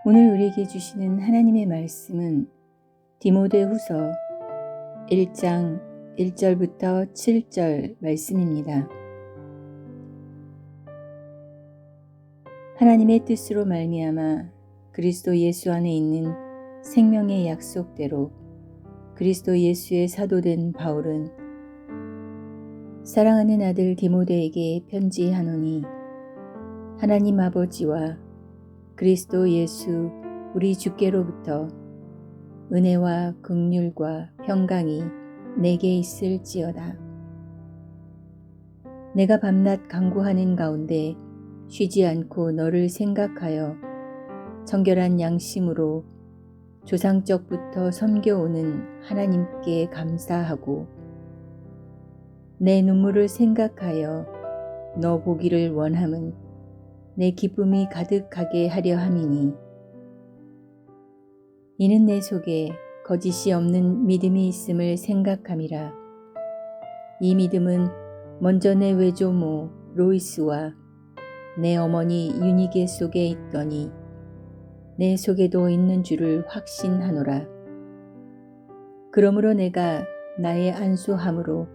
오늘 우리에게 주시는 하나님의 말씀은 디모데후서 1장 1절부터 7절 말씀입니다. 하나님의 뜻으로 말미암아 그리스도 예수 안에 있는 생명의 약속대로 그리스도 예수의 사도된 바울은 사랑하는 아들 디모데에게 편지하노니, 하나님 아버지와 그리스도 예수 우리 주께로부터 은혜와 긍휼과 평강이 내게 있을지어다. 내가 밤낮 간구하는 가운데 쉬지 않고 너를 생각하여 정결한 양심으로 조상적부터 섬겨오는 하나님께 감사하고, 내 눈물을 생각하여 너 보기를 원함은 내 기쁨이 가득하게 하려 함이니, 이는 내 속에 거짓이 없는 믿음이 있음을 생각함이라. 이 믿음은 먼저 내 외조모 로이스와 내 어머니 유니게 속에 있더니 내 속에도 있는 줄을 확신하노라. 그러므로 내가 나의 안수함으로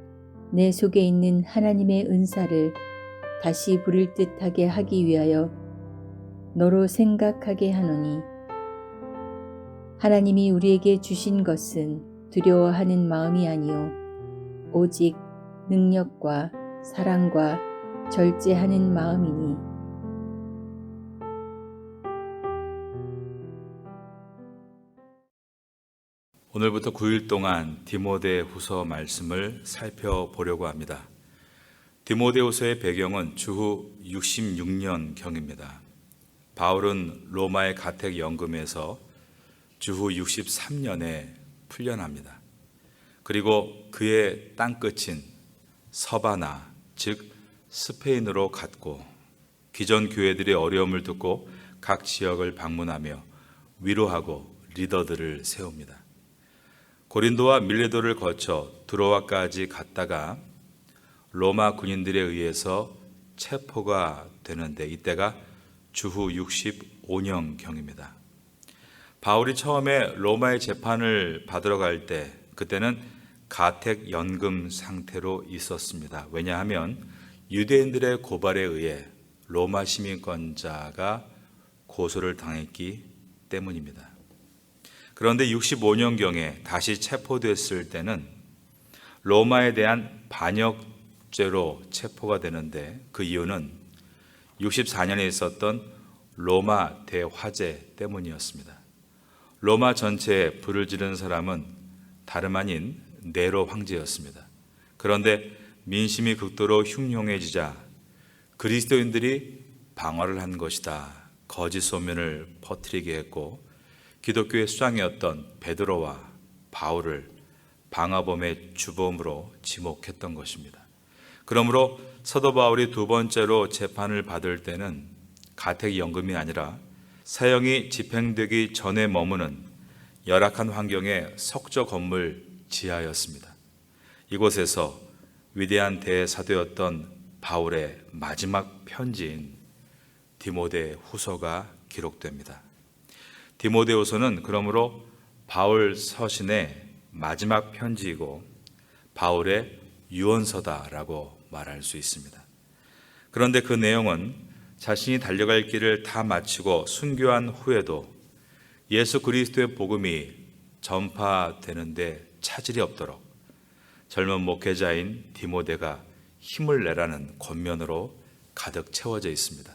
내 속에 있는 하나님의 은사를 다시 부릴 듯하게 하기 위하여 너로 생각하게 하노니, 하나님이 우리에게 주신 것은 두려워하는 마음이 아니요 오직 능력과 사랑과 절제하는 마음이니. 오늘부터 9일 동안 디모데후서 말씀을 살펴보려고 합니다. 디모데후서의 배경은 주후 66년경입니다. 바울은 로마의 가택 연금에서 주후 63년에 풀려납니다. 그리고 그의 땅끝인 서바나, 즉 스페인으로 갔고, 기존 교회들의 어려움을 듣고 각 지역을 방문하며 위로하고 리더들을 세웁니다. 고린도와 밀레도를 거쳐 드로아까지 갔다가 로마 군인들에 의해서 체포가 되는데, 이때가 주후 65년경입니다. 바울이 처음에 로마의 재판을 받으러 갈 때, 그때는 가택 연금 상태로 있었습니다. 왜냐하면 유대인들의 고발에 의해 로마 시민권자가 고소를 당했기 때문입니다. 그런데 65년경에 다시 체포됐을 때는 로마에 대한 반역죄로 체포가 되는데, 그 이유는 64년에 있었던 로마 대화재 때문이었습니다. 로마 전체에 불을 지른 사람은 다름 아닌 네로 황제였습니다. 그런데 민심이 극도로 흉흉해지자 그리스도인들이 방화를 한 것이다, 거짓 소문을 퍼뜨리게 했고, 기독교의 수장이었던 베드로와 바울을 방화범의 주범으로 지목했던 것입니다. 그러므로 사도 바울이 두 번째로 재판을 받을 때는 가택연금이 아니라 사형이 집행되기 전에 머무는 열악한 환경의 석조 건물 지하였습니다. 이곳에서 위대한 대사도였던 바울의 마지막 편지인 디모데후서가 기록됩니다. 디모데후서는 그러므로 바울 서신의 마지막 편지이고 바울의 유언서다라고 말할 수 있습니다. 그런데 그 내용은 자신이 달려갈 길을 다 마치고 순교한 후에도 예수 그리스도의 복음이 전파되는데 차질이 없도록 젊은 목회자인 디모데가 힘을 내라는 권면으로 가득 채워져 있습니다.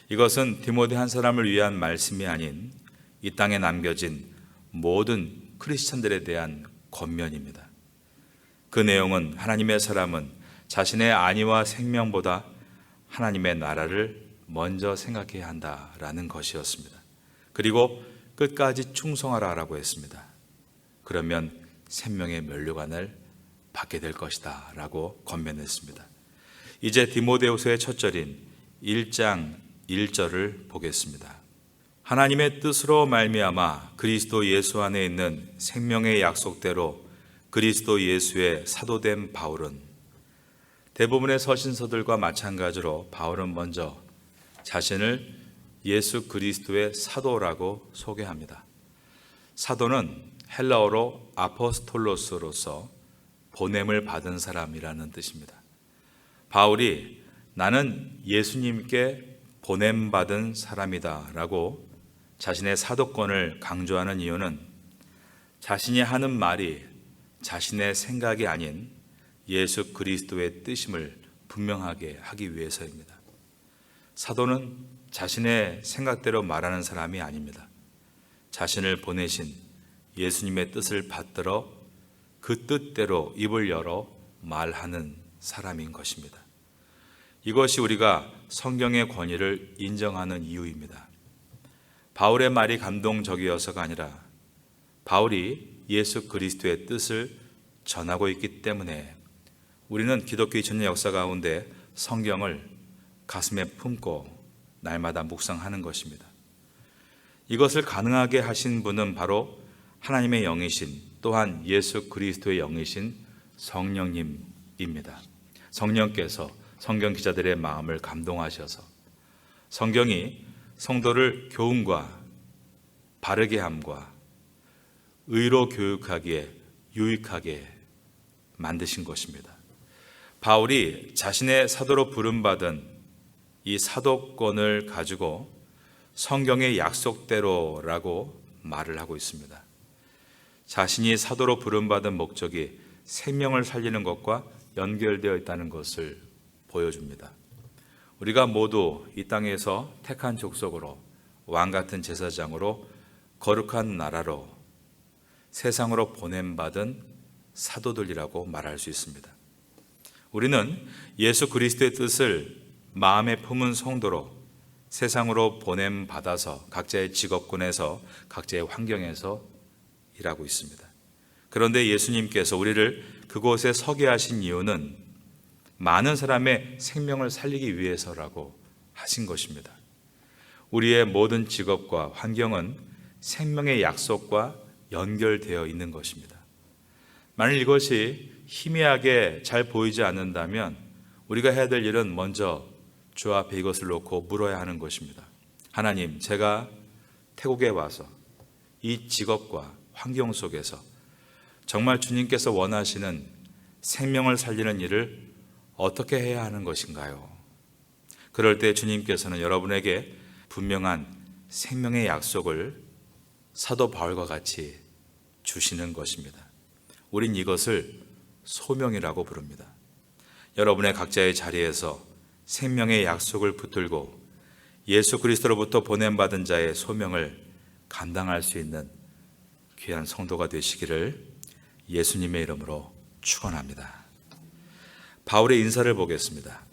이것은 디모데 한 사람을 위한 말씀이 아닌 이 땅에 남겨진 모든 크리스천들에 대한 권면입니다. 그 내용은 하나님의 사람은 자신의 안위와 생명보다 하나님의 나라를 먼저 생각해야 한다라는 것이었습니다. 그리고 끝까지 충성하라라고 했습니다. 그러면 생명의 면류관을 받게 될 것이다 라고 권면했습니다. 이제 디모데후서의 첫 절인 1장 1절을 보겠습니다. 하나님의 뜻으로 말미암아 그리스도 예수 안에 있는 생명의 약속대로 그리스도 예수의 사도된 바울은, 대부분의 서신서들과 마찬가지로 바울은 먼저 자신을 예수 그리스도의 사도라고 소개합니다. 사도는 헬라어로 아포스톨로스로서 보냄을 받은 사람이라는 뜻입니다. 바울이 나는 예수님께 보냄받은 사람이다 라고 자신의 사도권을 강조하는 이유는 자신이 하는 말이 자신의 생각이 아닌 예수 그리스도의 뜻임을 분명하게 하기 위해서입니다. 사도는 자신의 생각대로 말하는 사람이 아닙니다. 자신을 보내신 예수님의 뜻을 받들어 그 뜻대로 입을 열어 말하는 사람인 것입니다. 이것이 우리가 성경의 권위를 인정하는 이유입니다. 바울의 말이 감동적이어서가 아니라 바울이 예수 그리스도의 뜻을 전하고 있기 때문에 우리는 기독교 2000년 역사 가운데 성경을 가슴에 품고 날마다 묵상하는 것입니다. 이것을 가능하게 하신 분은 바로 하나님의 영이신 또한 예수 그리스도의 영이신 성령님입니다. 성령께서 성경 기자들의 마음을 감동하셔서 성경이 성도를 교훈과 바르게 함과 의로 교육하기에 유익하게 만드신 것입니다. 바울이 자신의 사도로 부름받은 이 사도권을 가지고 성경의 약속대로라고 말을 하고 있습니다. 자신이 사도로 부름받은 목적이 생명을 살리는 것과 연결되어 있다는 것을 보여줍니다. 우리가 모두 이 땅에서 택한 족속으로 왕같은 제사장으로 거룩한 나라로 세상으로 보냄받은 사도들이라고 말할 수 있습니다. 우리는 예수 그리스도의 뜻을 마음에 품은 성도로 세상으로 보냄받아서 각자의 직업군에서 각자의 환경에서 일하고 있습니다. 그런데 예수님께서 우리를 그곳에 서게 하신 이유는 많은 사람의 생명을 살리기 위해서라고 하신 것입니다. 우리의 모든 직업과 환경은 생명의 약속과 연결되어 있는 것입니다. 만일 이것이 희미하게 잘 보이지 않는다면 우리가 해야 될 일은 먼저 주 앞에 이것을 놓고 물어야 하는 것입니다. 하나님, 제가 태국에 와서 이 직업과 환경 속에서 정말 주님께서 원하시는 생명을 살리는 일을 어떻게 해야 하는 것인가요? 그럴 때 주님께서는 여러분에게 분명한 생명의 약속을 사도 바울과 같이 주시는 것입니다. 우린 이것을 소명이라고 부릅니다. 여러분의 각자의 자리에서 생명의 약속을 붙들고 예수 그리스도로부터 보냄받은 자의 소명을 감당할 수 있는 귀한 성도가 되시기를 예수님의 이름으로 축원합니다. 바울의 인사를 보겠습니다.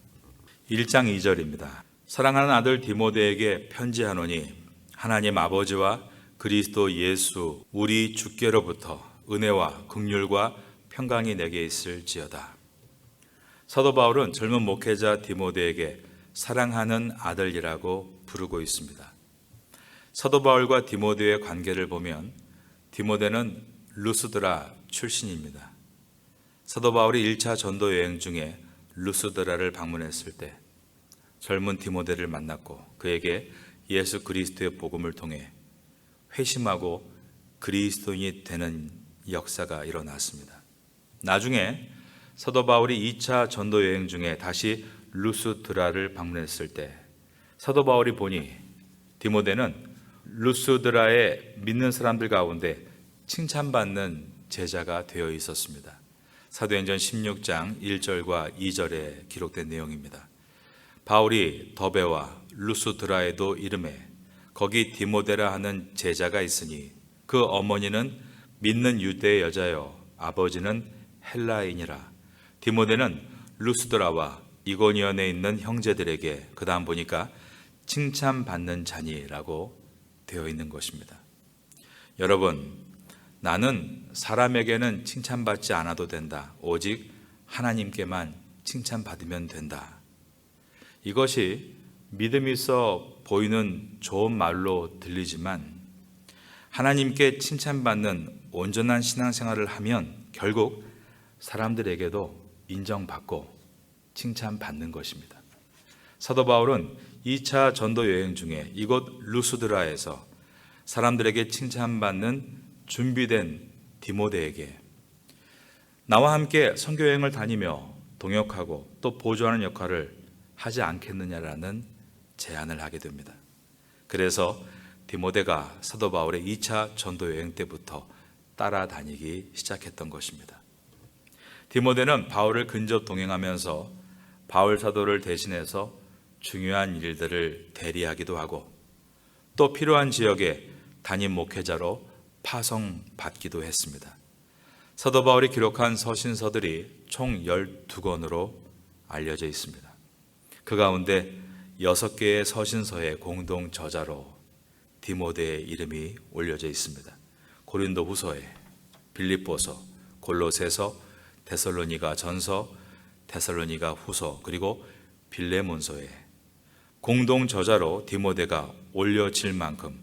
1장 2절입니다. 사랑하는 아들 디모데에게 편지하노니 하나님 아버지와 그리스도 예수 우리 주께로부터 은혜와 긍휼과 평강이 내게 있을지어다. 사도 바울은 젊은 목회자 디모데에게 사랑하는 아들이라고 부르고 있습니다. 사도 바울과 디모데의 관계를 보면 디모데는 루스드라 출신입니다. 사도 바울이 1차 전도 여행 중에 루스드라를 방문했을 때 젊은 디모데를 만났고 그에게 예수 그리스도의 복음을 통해 회심하고 그리스도인이 되는 역사가 일어났습니다. 나중에 사도 바울이 2차 전도 여행 중에 다시 루스드라를 방문했을 때 사도 바울이 보니 디모데는 루스드라의 믿는 사람들 가운데 칭찬받는 제자가 되어 있었습니다. 사도행전 16장 1절과 2절에 기록된 내용입니다. 바울이 더베와 루스드라에도 이름에 거기 디모데라 하는 제자가 있으니 그 어머니는 믿는 유대의 여자여 아버지는 헬라인이라. 디모데는 루스드라와 이고니온에 있는 형제들에게 그 다음 보니까 칭찬받는 자니라고 되어 있는 것입니다. 여러분, 나는 사람에게는 칭찬받지 않아도 된다. 오직 하나님께만 칭찬받으면 된다. 이것이 믿음이 있어 보이는 좋은 말로 들리지만 하나님께 칭찬받는 온전한 신앙생활을 하면 결국 사람들에게도 인정받고 칭찬받는 것입니다. 사도 바울은 2차 전도 여행 중에 이곳 루스드라에서 사람들에게 칭찬받는 준비된 디모데에게 나와 함께 선교 여행을 다니며 동역하고 또 보조하는 역할을 하지 않겠느냐라는 제안을 하게 됩니다. 그래서 디모데가 사도 바울의 2차 전도 여행 때부터 따라다니기 시작했던 것입니다. 디모데는 바울을 근접 동행하면서 바울 사도를 대신해서 중요한 일들을 대리하기도 하고 또 필요한 지역에 담임 목회자로 파송받기도 했습니다. 사도 바울이 기록한 서신서들이 총 12권으로 알려져 있습니다. 그 가운데 6개의 서신서의 공동 저자로 디모데의 이름이 올려져 있습니다. 고린도 후서에, 빌립보서, 골로새서, 데살로니가 전서, 데살로니가 후서, 그리고 빌레몬서에 공동 저자로 디모데가 올려질 만큼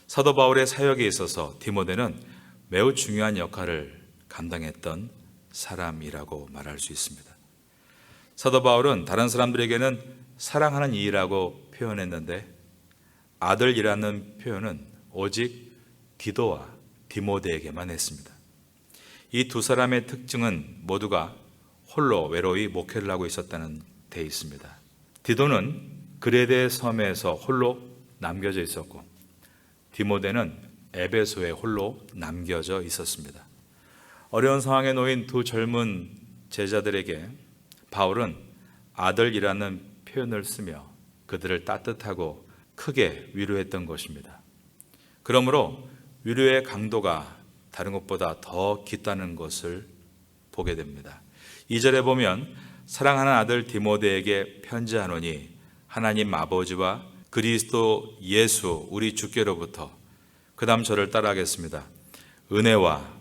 사도 바울의 사역에 있어서 디모데는 매우 중요한 역할을 감당했던 사람이라고 말할 수 있습니다. 사도 바울은 다른 사람들에게는 사랑하는 이라고 표현했는데 아들이라는 표현은 오직 디도와 디모데에게만 했습니다. 이 두 사람의 특징은 모두가 홀로 외로이 목회를 하고 있었다는 데 있습니다. 디도는 그레데 섬에서 홀로 남겨져 있었고 디모데는 에베소에 홀로 남겨져 있었습니다. 어려운 상황에 놓인 두 젊은 제자들에게 바울은 아들이라는 표현을 쓰며 그들을 따뜻하고 크게 위로했던 것입니다. 그러므로 위로의 강도가 다른 것보다 더 깊다는 것을 보게 됩니다. 2절에 보면 사랑하는 아들 디모데에게 편지하노니 하나님 아버지와 그리스도 예수 우리 주께로부터, 그 다음 저를 따라하겠습니다. 은혜와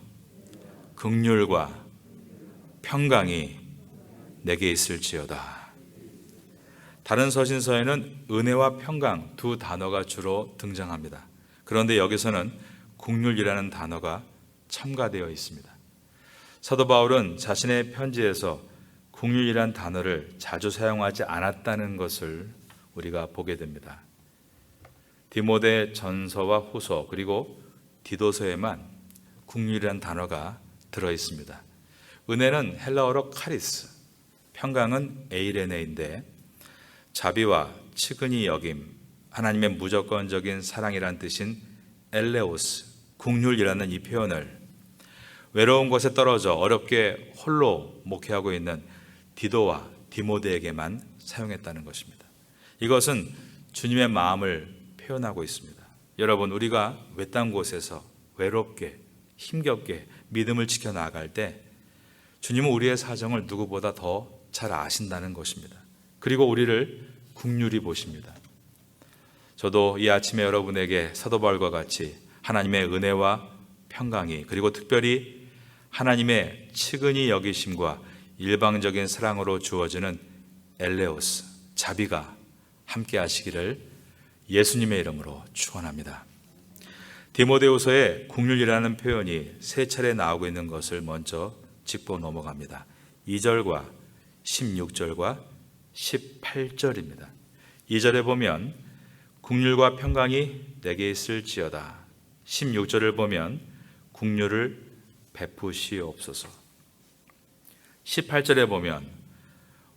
긍휼과 평강이 내게 있을지어다. 다른 서신서에는 은혜와 평강 두 단어가 주로 등장합니다. 그런데 여기서는 긍휼이라는 단어가 첨가되어 있습니다. 사도 바울은 자신의 편지에서 긍휼이란 단어를 자주 사용하지 않았다는 것을 우리가 보게 됩니다. 디모데 전서와 후서 그리고 디도서에만 긍휼이란 단어가 들어 있습니다. 은혜는 헬라어로 카리스, 평강은 에이레네인데 자비와 측은히 여김, 하나님의 무조건적인 사랑이란 뜻인 엘레오스, 긍휼이라는 이 표현을 외로운 곳에 떨어져 어렵게 홀로 목회하고 있는 디도와 디모데에게만 사용했다는 것입니다. 이것은 주님의 마음을 표현하고 있습니다. 여러분, 우리가 외딴 곳에서 외롭게 힘겹게 믿음을 지켜나갈 때 주님은 우리의 사정을 누구보다 더 잘 아신다는 것입니다. 그리고 우리를 긍휼히 보십니다. 저도 이 아침에 여러분에게 사도 바울과 같이 하나님의 은혜와 평강이, 그리고 특별히 하나님의 측은히 여기심과 일방적인 사랑으로 주어지는 엘레오스, 자비가 함께 하시기를 예수님의 이름으로 축원합니다. 디모데후서에 긍휼이라는 표현이 세 차례 나오고 있는 것을 먼저 짚고 넘어갑니다. 2절과 16절과 18절입니다. 2절에 보면 긍휼과 평강이 내게 있을지어다. 16절을 보면 긍휼을 베푸시옵소서. 18절에 보면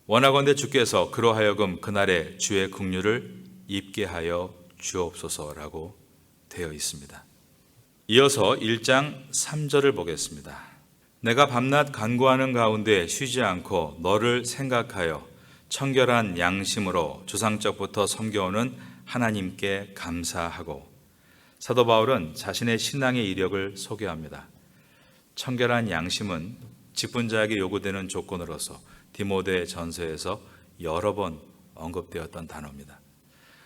원하건대 주께서 그로 하여금 그날에 주의 긍휼을 입게 하여 주옵소서라고 되어 있습니다. 이어서 1장 3절을 보겠습니다. 내가 밤낮 간구하는 가운데 쉬지 않고 너를 생각하여 청결한 양심으로 조상적부터 섬겨오는 하나님께 감사하고. 사도 바울은 자신의 신앙의 이력을 소개합니다. 청결한 양심은 직분자에게 요구되는 조건으로서 디모데 전서에서 여러 번 언급되었던 단어입니다.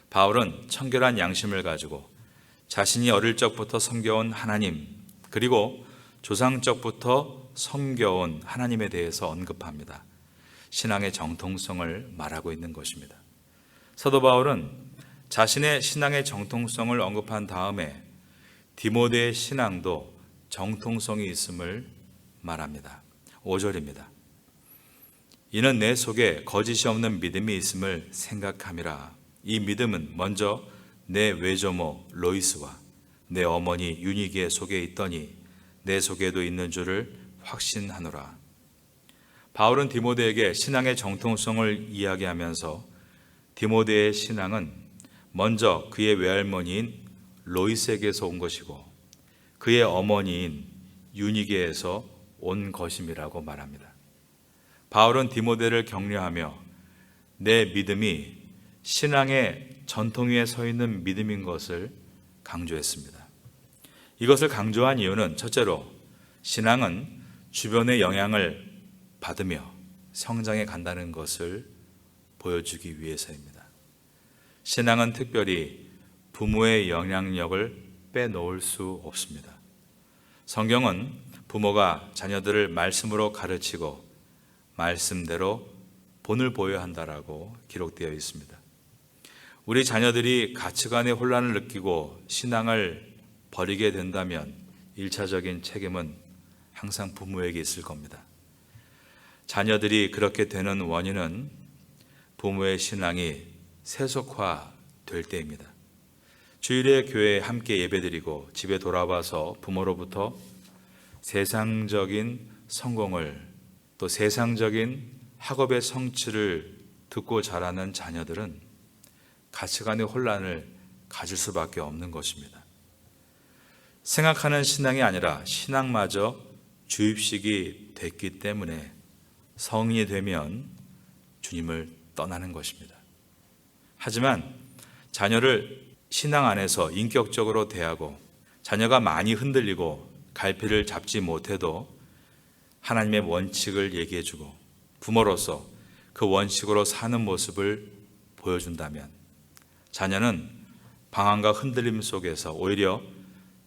바울은 청결한 양심을 가지고 자신이 어릴 적부터 섬겨온 하나님, 그리고 조상적부터 섬겨온 하나님에 대해서 언급합니다. 신앙의 정통성을 말하고 있는 것입니다. 사도 바울은 자신의 신앙의 정통성을 언급한 다음에 디모데의 신앙도 정통성이 있음을 말합니다. 5절입니다. 이는 내 속에 거짓이 없는 믿음이 있음을 생각함이라. 이 믿음은 먼저 내 외조모 로이스와 내 어머니 유니게 속에 있더니 내 속에도 있는 줄을 확신하노라. 바울은 디모데에게 신앙의 정통성을 이야기하면서 디모데의 신앙은 먼저 그의 외할머니인 로이스에게서 온 것이고 그의 어머니인 유니게에서 온 것임이라고 말합니다. 바울은 디모데를 격려하며 내 믿음이 신앙의 전통 위에 서 있는 믿음인 것을 강조했습니다. 이것을 강조한 이유는 첫째로 신앙은 주변의 영향을 받으며 성장해 간다는 것을 보여주기 위해서입니다. 신앙은 특별히 부모의 영향력을 빼놓을 수 없습니다. 성경은 부모가 자녀들을 말씀으로 가르치고 말씀대로 본을 보여야 한다라고 기록되어 있습니다. 우리 자녀들이 가치관의 혼란을 느끼고 신앙을 버리게 된다면 1차적인 책임은 항상 부모에게 있을 겁니다. 자녀들이 그렇게 되는 원인은 부모의 신앙이 세속화될 때입니다. 주일에 교회에 함께 예배드리고 집에 돌아와서 부모로부터 세상적인 성공을 또 세상적인 학업의 성취를 듣고 자라는 자녀들은 가치관의 혼란을 가질 수밖에 없는 것입니다. 생각하는 신앙이 아니라 신앙마저 주입식이 됐기 때문에 성인이 되면 주님을 떠나는 것입니다. 하지만 자녀를 신앙 안에서 인격적으로 대하고 자녀가 많이 흔들리고 갈피를 잡지 못해도 하나님의 원칙을 얘기해주고 부모로서 그 원칙으로 사는 모습을 보여준다면 자녀는 방황과 흔들림 속에서 오히려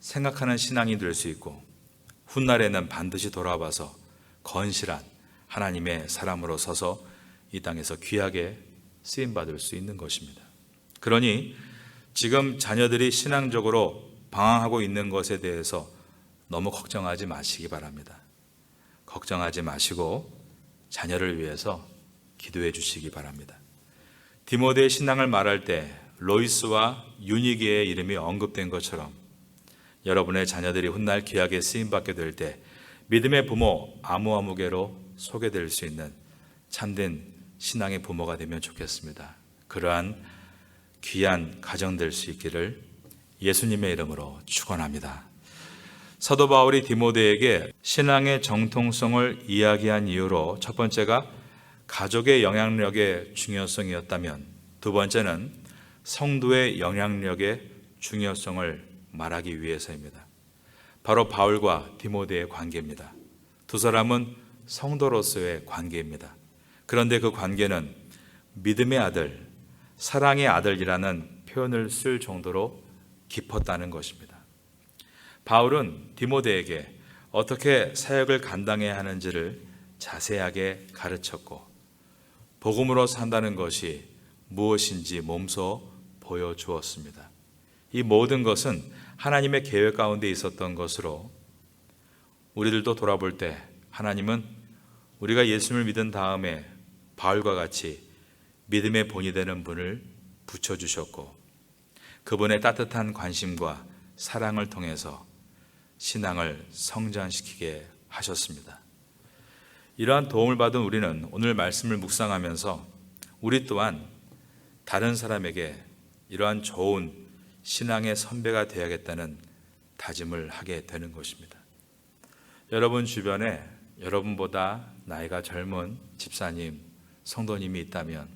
생각하는 신앙이 될 수 있고 훗날에는 반드시 돌아와서 건실한 하나님의 사람으로 서서 이 땅에서 귀하게 쓰임받을 수 있는 것입니다. 그러니 지금 자녀들이 신앙적으로 방황하고 있는 것에 대해서 너무 걱정하지 마시기 바랍니다. 걱정하지 마시고 자녀를 위해서 기도해 주시기 바랍니다. 디모데의 신앙을 말할 때 로이스와 유니게의 이름이 언급된 것처럼 여러분의 자녀들이 훗날 귀하게 쓰임받게 될 때 믿음의 부모 아무아무개로 소개될 수 있는 참된 신앙의 부모가 되면 좋겠습니다. 그러한 귀한 가정 될 수 있기를 예수님의 이름으로 축원합니다. 사도 바울이 디모데에게 신앙의 정통성을 이야기한 이유로 첫 번째가 가족의 영향력의 중요성이었다면 두 번째는 성도의 영향력의 중요성을 말하기 위해서입니다. 바로 바울과 디모데의 관계입니다. 두 사람은 성도로서의 관계입니다. 그런데 그 관계는 믿음의 아들, 사랑의 아들이라는 표현을 쓸 정도로 깊었다는 것입니다. 바울은 디모데에게 어떻게 사역을 감당해야 하는지를 자세하게 가르쳤고 복음으로 산다는 것이 무엇인지 몸소 보여주었습니다. 이 모든 것은 하나님의 계획 가운데 있었던 것으로 우리들도 돌아볼 때 하나님은 우리가 예수님을 믿은 다음에 바울과 같이 믿음의 본이 되는 분을 붙여주셨고 그분의 따뜻한 관심과 사랑을 통해서 신앙을 성장시키게 하셨습니다. 이러한 도움을 받은 우리는 오늘 말씀을 묵상하면서 우리 또한 다른 사람에게 이러한 좋은 신앙의 선배가 되어야겠다는 다짐을 하게 되는 것입니다. 여러분 주변에 여러분보다 나이가 젊은 집사님, 성도님이 있다면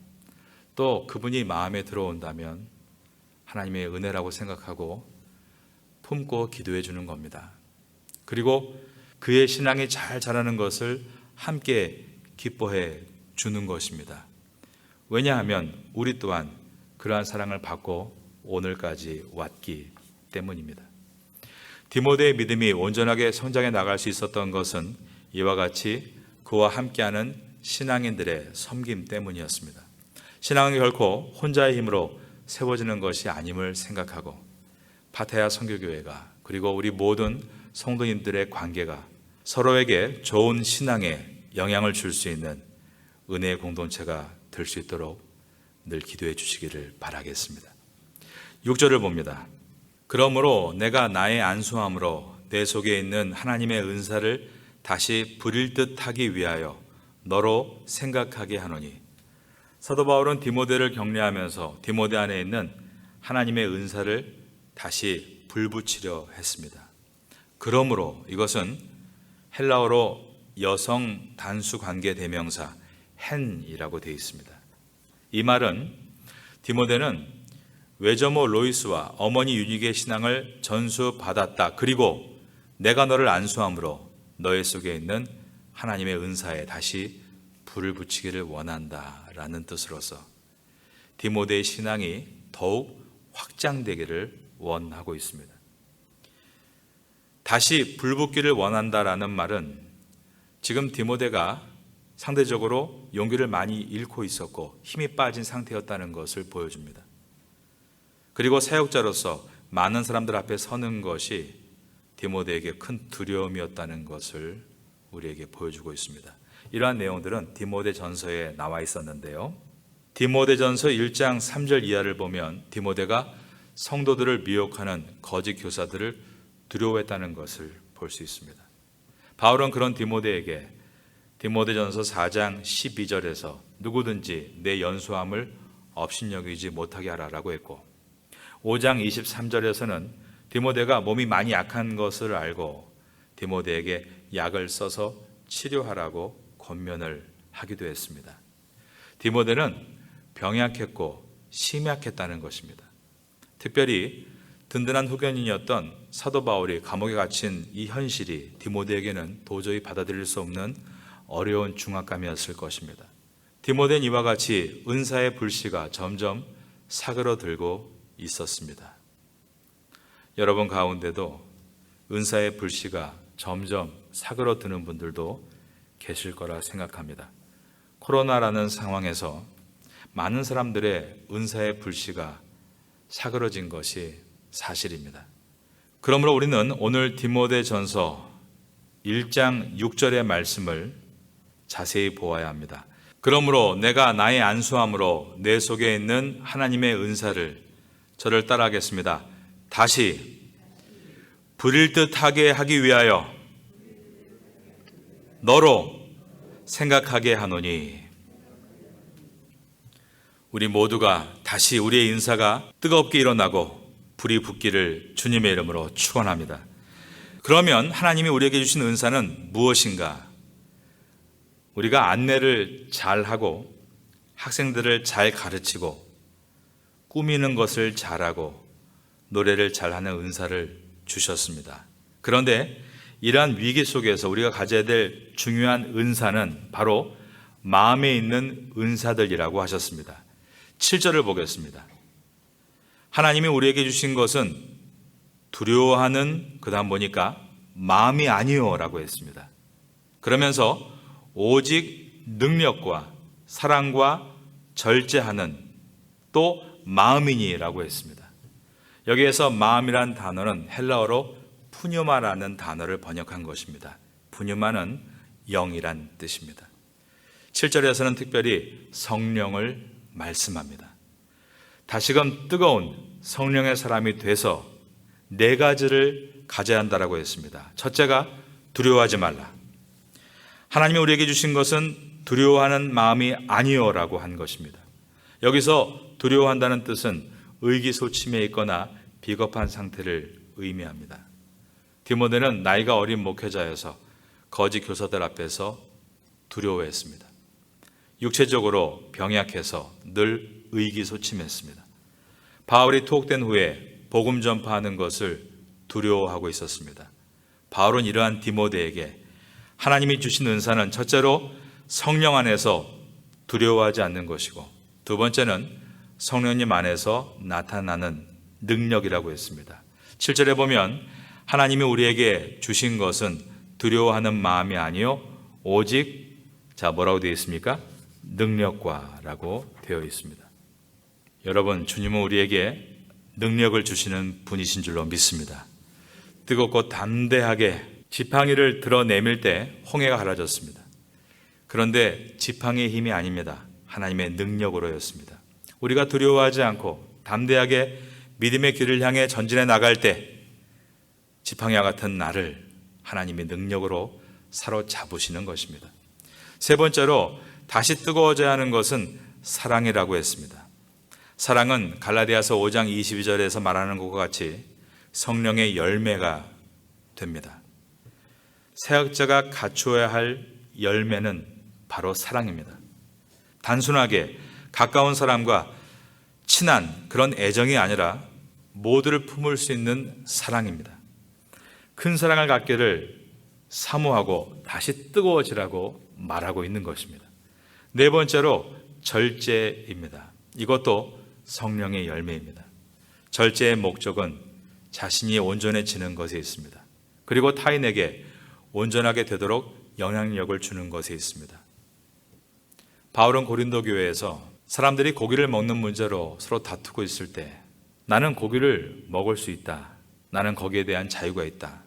또 그분이 마음에 들어온다면 하나님의 은혜라고 생각하고 품고 기도해 주는 겁니다. 그리고 그의 신앙이 잘 자라는 것을 함께 기뻐해 주는 것입니다. 왜냐하면 우리 또한 그러한 사랑을 받고 오늘까지 왔기 때문입니다. 디모데의 믿음이 온전하게 성장해 나갈 수 있었던 것은 이와 같이 그와 함께하는 신앙인들의 섬김 때문이었습니다. 신앙은 결코 혼자의 힘으로 세워지는 것이 아님을 생각하고 파타야 선교교회가 그리고 우리 모든 성도님들의 관계가 서로에게 좋은 신앙에 영향을 줄 수 있는 은혜의 공동체가 될 수 있도록 늘 기도해 주시기를 바라겠습니다. 6절을 봅니다. 그러므로 내가 나의 안수함으로 내 속에 있는 하나님의 은사를 다시 부릴 듯 하기 위하여 너로 생각하게 하노니. 사도 바울은 디모데를 격려하면서 디모데 안에 있는 하나님의 은사를 다시 불붙이려 했습니다. 그러므로 이것은 헬라어로 여성 단수 관계 대명사 헨이라고 되어 있습니다. 이 말은 디모데는 외조모 로이스와 어머니 유니게의 신앙을 전수받았다. 그리고 내가 너를 안수함으로 너의 속에 있는 하나님의 은사에 다시 불을 붙이기를 원한다 라는 뜻으로서 디모데의 신앙이 더욱 확장되기를 원하고 있습니다. 다시 불붙기를 원한다라는 말은 지금 디모데가 상대적으로 용기를 많이 잃고 있었고 힘이 빠진 상태였다는 것을 보여줍니다. 그리고 사역자로서 많은 사람들 앞에 서는 것이 디모데에게 큰 두려움이었다는 것을 우리에게 보여주고 있습니다. 이러한 내용들은 디모데 전서에 나와 있었는데요. 디모데 전서 1장 3절 이하를 보면 디모데가 성도들을 미혹하는 거짓 교사들을 두려워했다는 것을 볼 수 있습니다. 바울은 그런 디모데에게 디모데전서 4장 12절에서 누구든지 내 연수함을 업신여기지 못하게 하라라고 했고 5장 23절에서는 디모데가 몸이 많이 약한 것을 알고 디모데에게 약을 써서 치료하라고 권면을 하기도 했습니다. 디모데는 병약했고 심약했다는 것입니다. 특별히 든든한 후견인이었던 사도 바울이 감옥에 갇힌 이 현실이 디모데에게는 도저히 받아들일 수 없는 어려운 중압감이었을 것입니다. 디모데는 이와 같이 은사의 불씨가 점점 사그러들고 있었습니다. 여러분 가운데도 은사의 불씨가 점점 사그러드는 분들도 계실 거라 생각합니다. 코로나라는 상황에서 많은 사람들의 은사의 불씨가 사그러진 것이 사실입니다. 그러므로 우리는 오늘 디모데 전서 1장 6절의 말씀을 자세히 보아야 합니다. 그러므로 내가 나의 안수함으로 내 속에 있는 하나님의 은사를 저를 따라하겠습니다. 다시 부릴 듯하게 하기 위하여 너로 생각하게 하노니. 우리 모두가 다시 우리의 인사가 뜨겁게 일어나고 불이 붙기를 주님의 이름으로 축원합니다. 그러면 하나님이 우리에게 주신 은사는 무엇인가? 우리가 안내를 잘하고 학생들을 잘 가르치고 꾸미는 것을 잘하고 노래를 잘하는 은사를 주셨습니다. 그런데 이러한 위기 속에서 우리가 가져야 될 중요한 은사는 바로 마음에 있는 은사들이라고 하셨습니다. 7절을 보겠습니다. 하나님이 우리에게 주신 것은 두려워하는, 그 다음 보니까 마음이 아니요 라고 했습니다. 그러면서 오직 능력과 사랑과 절제하는 또 마음이니라고 했습니다. 여기에서 마음이란 단어는 헬라어로 푸뉴마라는 단어를 번역한 것입니다. 푸뉴마는 영이란 뜻입니다. 7절에서는 특별히 성령을 말씀합니다. 다시금 뜨거운 성령의 사람이 돼서 4가지를 가져야 한다라고 했습니다. 첫째가 두려워하지 말라. 하나님이 우리에게 주신 것은 두려워하는 마음이 아니요라고 한 것입니다. 여기서 두려워한다는 뜻은 의기소침해 있거나 비겁한 상태를 의미합니다. 디모데는 나이가 어린 목회자여서 거짓 교사들 앞에서 두려워했습니다. 육체적으로 병약해서 늘 의기소침했습니다. 바울이 투옥된 후에 복음 전파하는 것을 두려워하고 있었습니다. 바울은 이러한 디모데에게 하나님이 주신 은사는 첫째로 성령 안에서 두려워하지 않는 것이고, 두 번째는 성령님 안에서 나타나는 능력이라고 했습니다. 7절에 보면 하나님이 우리에게 주신 것은 두려워하는 마음이 아니요 오직 뭐라고 되어 있습니까? 능력과라고 되어 있습니다. 여러분, 주님은 우리에게 능력을 주시는 분이신 줄로 믿습니다. 뜨겁고 담대하게 지팡이를 들어내밀 때 홍해가 갈라졌습니다. 그런데 지팡이의 힘이 아닙니다. 하나님의 능력으로였습니다. 우리가 두려워하지 않고 담대하게 믿음의 길을 향해 전진해 나갈 때 지팡이와 같은 나를 하나님의 능력으로 사로잡으시는 것입니다. 세 번째로 다시 뜨거워져야 하는 것은 사랑이라고 했습니다. 사랑은 갈라디아서 5장 22절에서 말하는 것과 같이 성령의 열매가 됩니다. 사역자가 갖추어야 할 열매는 바로 사랑입니다. 단순하게 가까운 사람과 친한 그런 애정이 아니라 모두를 품을 수 있는 사랑입니다. 큰 사랑을 갖기를 사모하고 다시 뜨거워지라고 말하고 있는 것입니다. 네 번째로 절제입니다. 이것도 성령의 열매입니다. 절제의 목적은 자신이 온전해지는 것에 있습니다. 그리고 타인에게 온전하게 되도록 영향력을 주는 것에 있습니다. 바울은 고린도 교회에서 사람들이 고기를 먹는 문제로 서로 다투고 있을 때 나는 고기를 먹을 수 있다. 나는 거기에 대한 자유가 있다.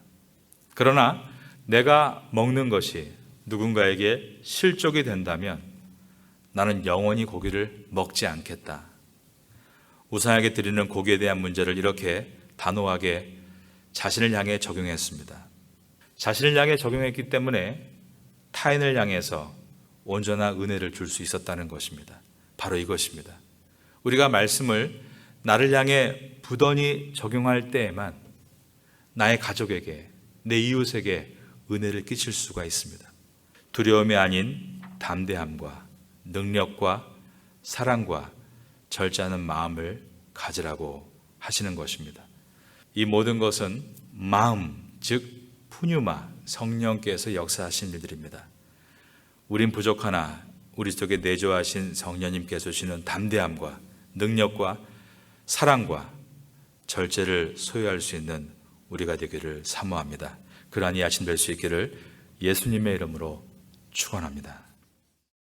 그러나 내가 먹는 것이 누군가에게 실족이 된다면 나는 영원히 고기를 먹지 않겠다. 우상에게 드리는 고기에 대한 문제를 이렇게 단호하게 자신을 향해 적용했습니다. 자신을 향해 적용했기 때문에 타인을 향해서 온전한 은혜를 줄 수 있었다는 것입니다. 바로 이것입니다. 우리가 말씀을 나를 향해 부단히 적용할 때에만 나의 가족에게, 내 이웃에게 은혜를 끼칠 수가 있습니다. 두려움이 아닌 담대함과 능력과 사랑과 절제하는 마음을 가지라고 하시는 것입니다. 이 모든 것은 마음, 즉 푸뉴마, 성령께서 역사하신 일들입니다. 우린 부족하나 우리 속에 내조하신 성령님께서 주시는 담대함과 능력과 사랑과 절제를 소유할 수 있는 우리가 되기를 사모합니다. 그러한 이 아침 될 수 있기를 예수님의 이름으로 축원합니다.